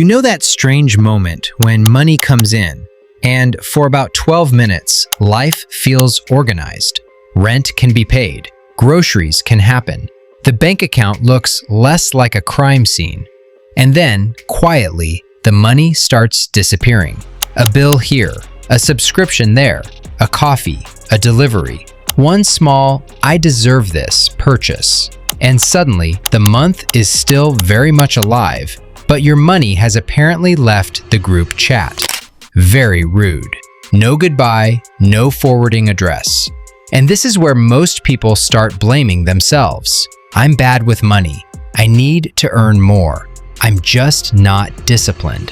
You know that strange moment when money comes in, and for about 12 minutes, life feels organized. Rent can be paid. Groceries can happen. The bank account looks less like a crime scene. And then, quietly, the money starts disappearing. A bill here, a subscription there, a coffee, a delivery. One small, I deserve this purchase. And suddenly, the month is still very much alive, but your money has apparently left the group chat. Very rude. No goodbye, no forwarding address. And this is where most people start blaming themselves. I'm bad with money. I need to earn more. I'm just not disciplined.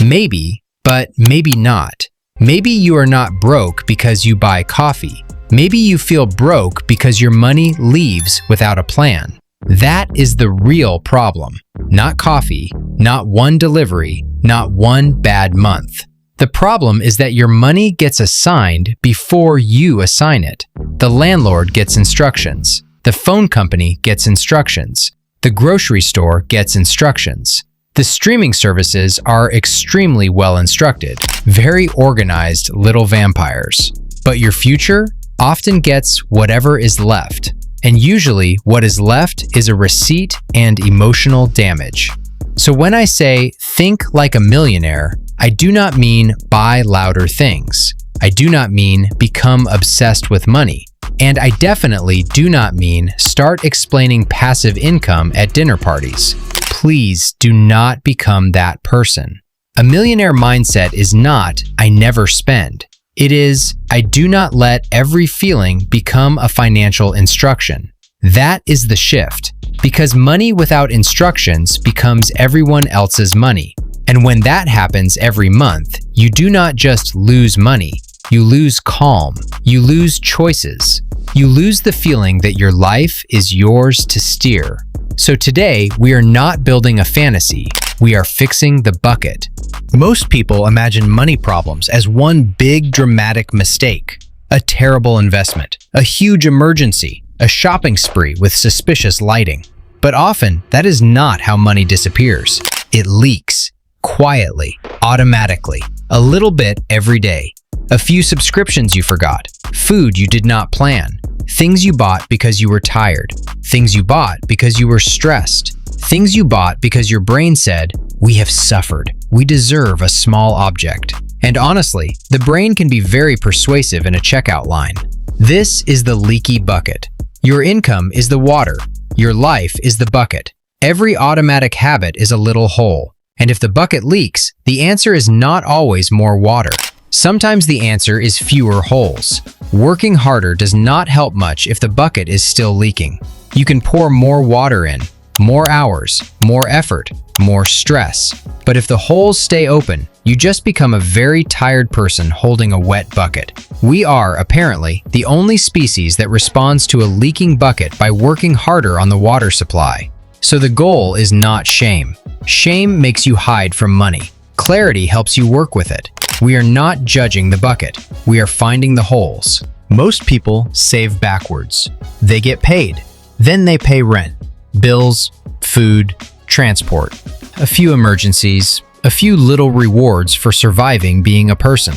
Maybe, but maybe not. Maybe you are not broke because you buy coffee. Maybe you feel broke because your money leaves without a plan. That is the real problem. Not coffee, not one delivery, not one bad month. The problem is that your money gets assigned before you assign it. The landlord gets instructions. The phone company gets instructions. The grocery store gets instructions. The streaming services are extremely well instructed, very organized little vampires. But your future often gets whatever is left. And usually what is left is a receipt and emotional damage. So when I say think like a millionaire, I do not mean buy louder things. I do not mean become obsessed with money. And I definitely do not mean start explaining passive income at dinner parties. Please do not become that person. A millionaire mindset is not, I never spend. It is, I do not let every feeling become a financial instruction. That is the shift, because money without instructions becomes everyone else's money. And when that happens every month, you do not just lose money, you lose calm, you lose choices. You lose the feeling that your life is yours to steer. So today, we are not building a fantasy, we are fixing the bucket. Most people imagine money problems as one big dramatic mistake, a terrible investment, a huge emergency, a shopping spree with suspicious lighting. But often, that is not how money disappears. It leaks, quietly, automatically, a little bit every day. A few subscriptions you forgot, food you did not plan, things you bought because you were tired, things you bought because you were stressed, things you bought because your brain said, we have suffered, we deserve a small object. And honestly, the brain can be very persuasive in a checkout line. This is the leaky bucket. Your income is the water. Your life is the bucket. Every automatic habit is a little hole. And if the bucket leaks, the answer is not always more water. Sometimes the answer is fewer holes. Working harder does not help much if the bucket is still leaking. You can pour more water in, more hours, more effort, more stress. But if the holes stay open, you just become a very tired person holding a wet bucket. We are, apparently, the only species that responds to a leaking bucket by working harder on the water supply. So the goal is not shame. Shame makes you hide from money. Clarity helps you work with it. We are not judging the bucket. We are finding the holes. Most people save backwards. They get paid. Then they pay rent, bills, food, transport, a few emergencies, a few little rewards for surviving being a person.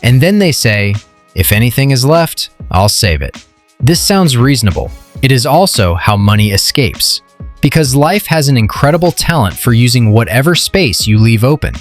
And then they say, if anything is left, I'll save it. This sounds reasonable. It is also how money escapes. Because life has an incredible talent for using whatever space you leave open.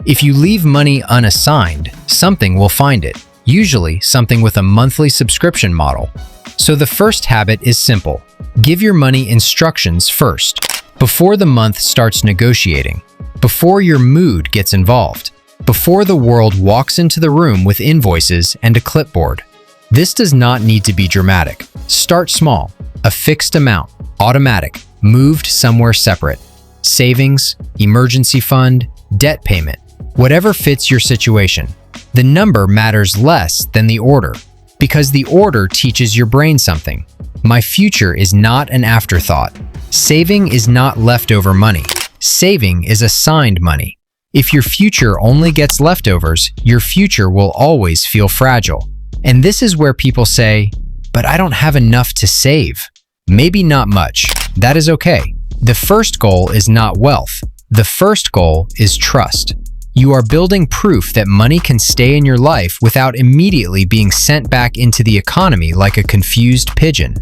If you leave money unassigned, something will find it, usually something with a monthly subscription model. So the first habit is simple. Give your money instructions first, before the month starts negotiating, before your mood gets involved, before the world walks into the room with invoices and a clipboard. This does not need to be dramatic. Start small, a fixed amount, automatic, moved somewhere separate. Savings, emergency fund, debt payment, whatever fits your situation. The number matters less than the order, because the order teaches your brain something. My future is not an afterthought. Saving is not leftover money. Saving is assigned money. If your future only gets leftovers, your future will always feel fragile. And this is where people say, but I don't have enough to save. Maybe not much. That is okay. The first goal is not wealth. The first goal is trust. You are building proof that money can stay in your life without immediately being sent back into the economy like a confused pigeon.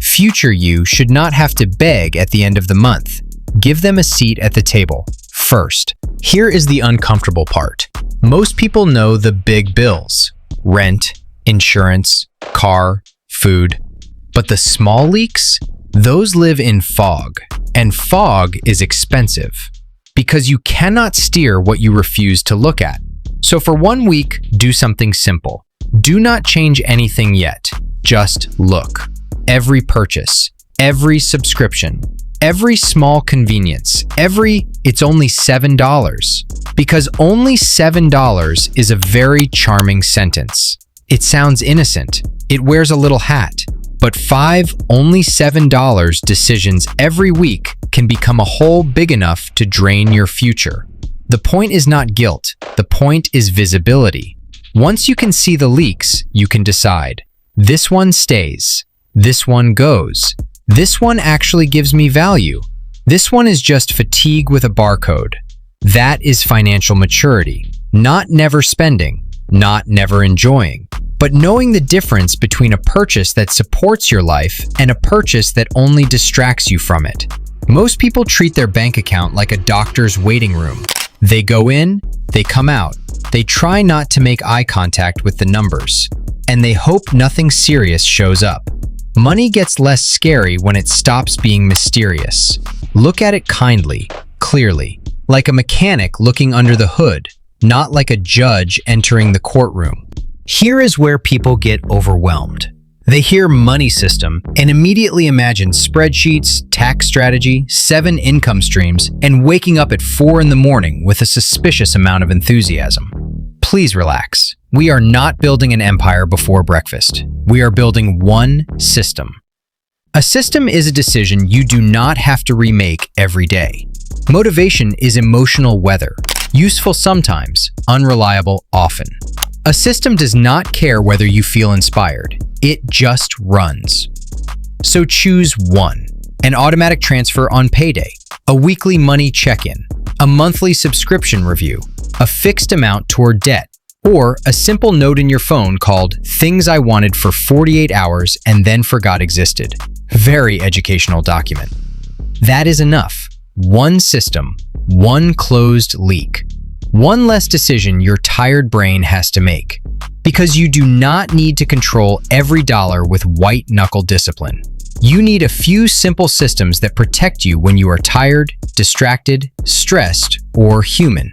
Future you should not have to beg at the end of the month. Give them a seat at the table. First, here is the uncomfortable part. Most people know the big bills: rent, insurance, car, food. But the small leaks? Those live in fog. And fog is expensive, because you cannot steer what you refuse to look at. So for 1 week, do something simple. Do not change anything yet. Just look. Every purchase, every subscription, every small convenience, it's only $7. Because only $7 is a very charming sentence. It sounds innocent. It wears a little hat. But 5 only $7 decisions every week can become a hole big enough to drain your future. The point is not guilt. The point is visibility. Once you can see the leaks, you can decide. This one stays. This one goes. This one actually gives me value. This one is just fatigue with a barcode. That is financial maturity. Not never spending, not never enjoying, but knowing the difference between a purchase that supports your life and a purchase that only distracts you from it. Most people treat their bank account like a doctor's waiting room. They go in, they come out, they try not to make eye contact with the numbers, and they hope nothing serious shows up. Money gets less scary when it stops being mysterious. Look at it kindly, clearly, like a mechanic looking under the hood, not like a judge entering the courtroom. Here is where people get overwhelmed. They hear money system and immediately imagine spreadsheets, tax strategy, 7 income streams, and waking up at 4 in the morning with a suspicious amount of enthusiasm. Please relax. We are not building an empire before breakfast. We are building one system. A system is a decision you do not have to remake every day. Motivation is emotional weather, useful sometimes, unreliable often. A system does not care whether you feel inspired. It just runs. So choose one: an automatic transfer on payday, a weekly money check-in, a monthly subscription review, a fixed amount toward debt, or a simple note in your phone called "Things I Wanted for 48 Hours and Then Forgot Existed." Very educational document. That is enough. One system, one closed leak. One less decision your tired brain has to make. Because you do not need to control every dollar with white-knuckle discipline. You need a few simple systems that protect you when you are tired, distracted, stressed, or human.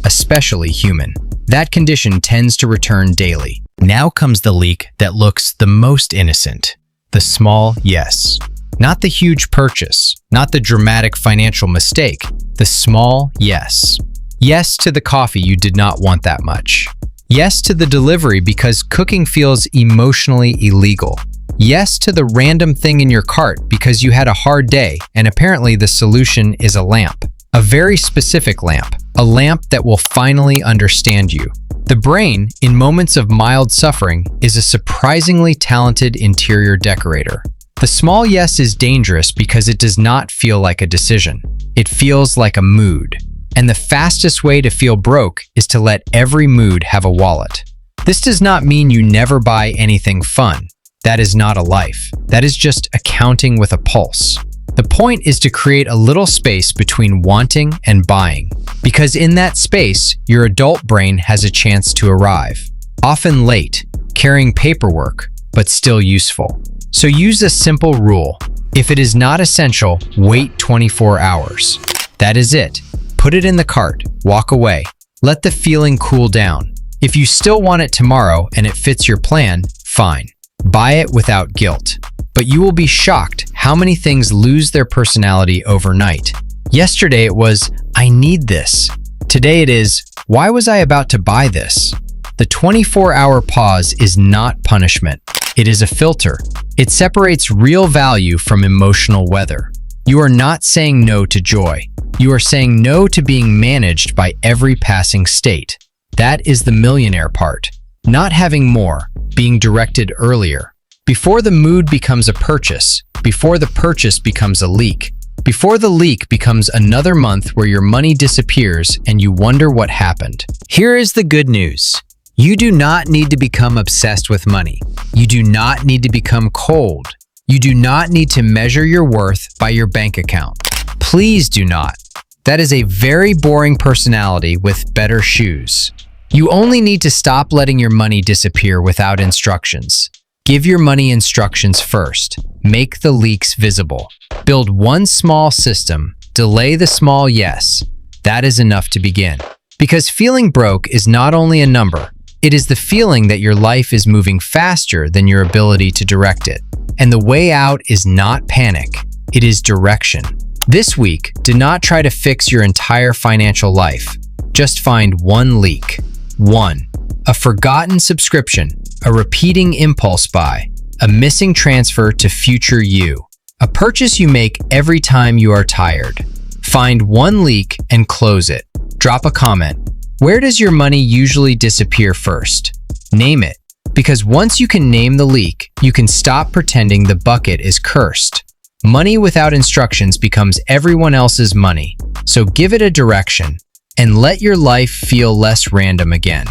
Especially human. That condition tends to return daily. Now comes the leak that looks the most innocent. The small yes. Not the huge purchase, not the dramatic financial mistake. The small yes. Yes to the coffee you did not want that much. Yes to the delivery because cooking feels emotionally illegal. Yes to the random thing in your cart because you had a hard day and apparently the solution is a lamp. A very specific lamp. A lamp that will finally understand you. The brain, in moments of mild suffering, is a surprisingly talented interior decorator. The small yes is dangerous because it does not feel like a decision. It feels like a mood. And the fastest way to feel broke is to let every mood have a wallet. This does not mean you never buy anything fun. That is not a life. That is just accounting with a pulse. The point is to create a little space between wanting and buying, because in that space, your adult brain has a chance to arrive. Often late, carrying paperwork, but still useful. So use a simple rule. If it is not essential, wait 24 hours. That is it. Put it in the cart, walk away. Let the feeling cool down. If you still want it tomorrow and it fits your plan, fine. Buy it without guilt. But you will be shocked how many things lose their personality overnight. Yesterday it was, I need this. Today it is, why was I about to buy this? The 24-hour pause is not punishment. It is a filter. It separates real value from emotional weather. You are not saying no to joy. You are saying no to being managed by every passing state. That is the millionaire part. Not having more, being directed earlier. Before the mood becomes a purchase, before the purchase becomes a leak, before the leak becomes another month where your money disappears and you wonder what happened. Here is the good news. You do not need to become obsessed with money. You do not need to become cold. You do not need to measure your worth by your bank account. Please do not. That is a very boring personality with better shoes. You only need to stop letting your money disappear without instructions. Give your money instructions first. Make the leaks visible. Build one small system. Delay the small yes. That is enough to begin. Because feeling broke is not only a number, it is the feeling that your life is moving faster than your ability to direct it. And the way out is not panic, it is direction. This week, do not try to fix your entire financial life. Just find one leak. 1. A forgotten subscription, a repeating impulse buy, a missing transfer to future you, a purchase you make every time you are tired. Find one leak and close it. Drop a comment. Where does your money usually disappear first? Name it, because once you can name the leak, you can stop pretending the bucket is cursed. Money without instructions becomes everyone else's money, so give it a direction and let your life feel less random again.